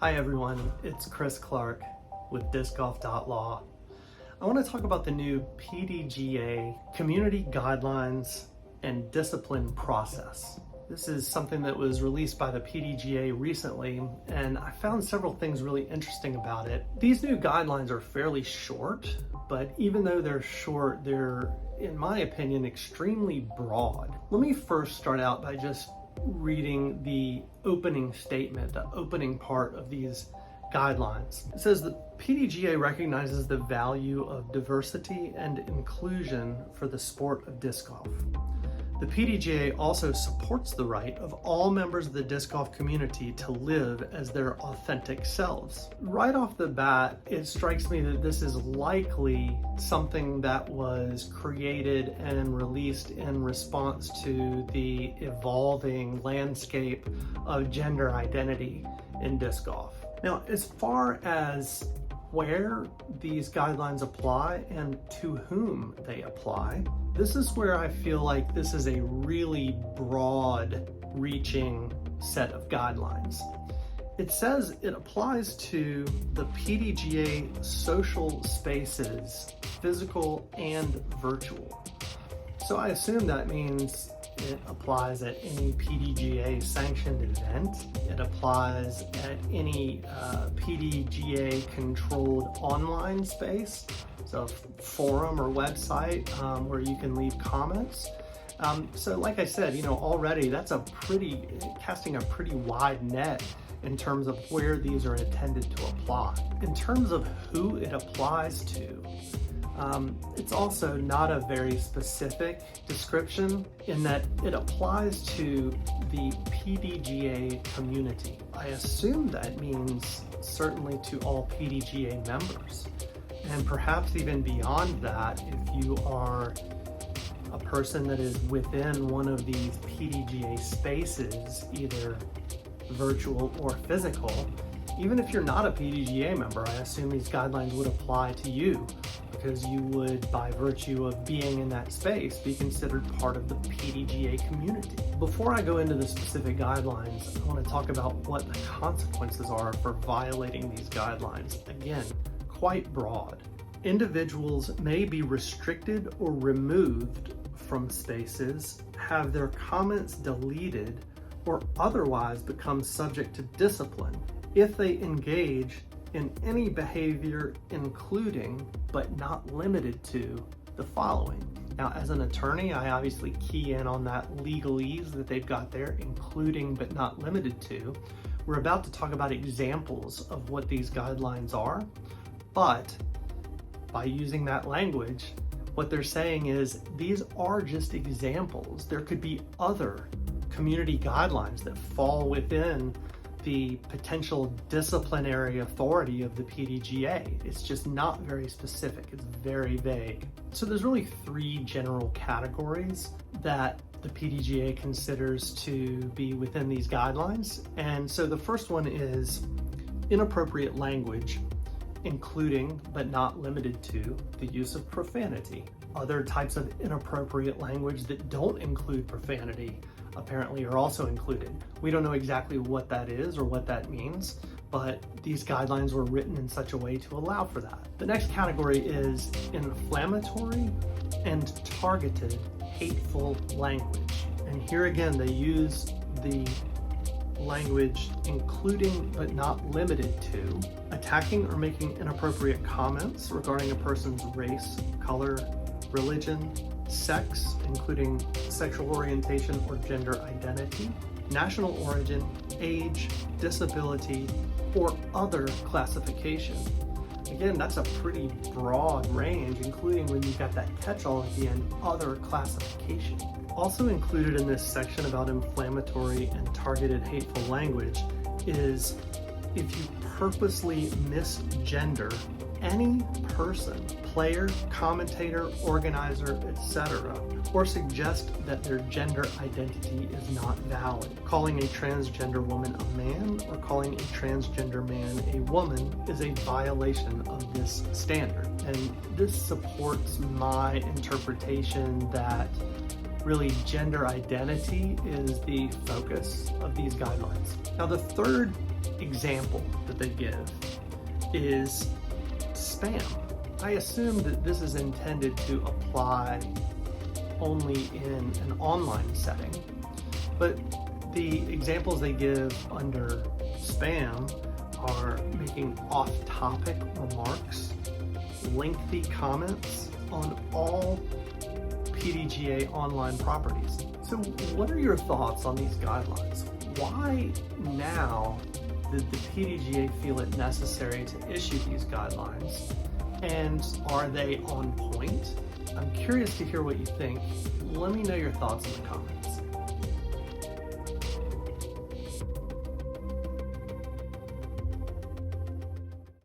Hi everyone, it's Chris Clark with discgolf.law. I want to talk about the new PDGA Community Guidelines and Discipline Process. This is something that was released by the PDGA recently, and I found several things really interesting about it. These new guidelines are fairly short, but even though they're short, they're, in my opinion, extremely broad. Let me first start out by just reading the opening statement, the opening part of these guidelines. It says the PDGA recognizes the value of diversity and inclusion for the sport of disc golf. The PDGA also supports the right of all members of the disc golf community to live as their authentic selves. Right off the bat, it strikes me that this is likely something that was created and released in response to the evolving landscape of gender identity in disc golf. Now, as far as where these guidelines apply and to whom they apply, this is where I feel like this is a really broad reaching set of guidelines. It says it applies to the PDGA social spaces, physical and virtual. So I assume that means it applies at any PDGA sanctioned event. It applies at any PDGA controlled online space, so forum or website where you can leave comments. So like I said, already that's casting a pretty wide net in terms of where these are intended to apply. In terms of who it applies to, it's also not a very specific description in that it applies to the PDGA community. I assume that means certainly to all PDGA members, and perhaps even beyond that, if you are a person that is within one of these PDGA spaces, either virtual or physical. Even if you're not a PDGA member, I assume these guidelines would apply to you, because you would, by virtue of being in that space, be considered part of the PDGA community. Before I go into the specific guidelines, I want to talk about what the consequences are for violating these guidelines. Again, quite broad. Individuals may be restricted or removed from spaces, have their comments deleted, or otherwise become subject to discipline if they engage in any behavior including, but not limited to, the following. Now, as an attorney, I obviously key in on that legalese that they've got there, including but not limited to. We're about to talk about examples of what these guidelines are, but by using that language, what they're saying is these are just examples. There could be other community guidelines that fall within the potential disciplinary authority of the PDGA. It's just not very specific. It's very vague. So there's really three general categories that the PDGA considers to be within these guidelines. And so the first one is inappropriate language, including but not limited to the use of profanity. Other types of inappropriate language that don't include profanity apparently are also included. We don't know exactly what that is or what that means, but these guidelines were written in such a way to allow for that. The next category is inflammatory and targeted hateful language. And here again, they use the language including but not limited to attacking or making inappropriate comments regarding a person's race, color, religion, sex, including sexual orientation or gender identity, national origin, age, disability, or other classification. Again, that's a pretty broad range, including when you've got that catch-all at the end, other classification. Also included in this section about inflammatory and targeted hateful language is if you purposely misgender any person, player, commentator, organizer, etc., or suggest that their gender identity is not valid. Calling a transgender woman a man or calling a transgender man a woman is a violation of this standard. And this supports my interpretation that really gender identity is the focus of these guidelines. Now, the third example that they give is spam. I assume that this is intended to apply only in an online setting, but the examples they give under spam are making off-topic remarks, lengthy comments on all PDGA online properties. So what are your thoughts on these guidelines? Why now did the PDGA feel it necessary to issue these guidelines? And are they on point? I'm curious to hear what you think. Let me know your thoughts in the comments.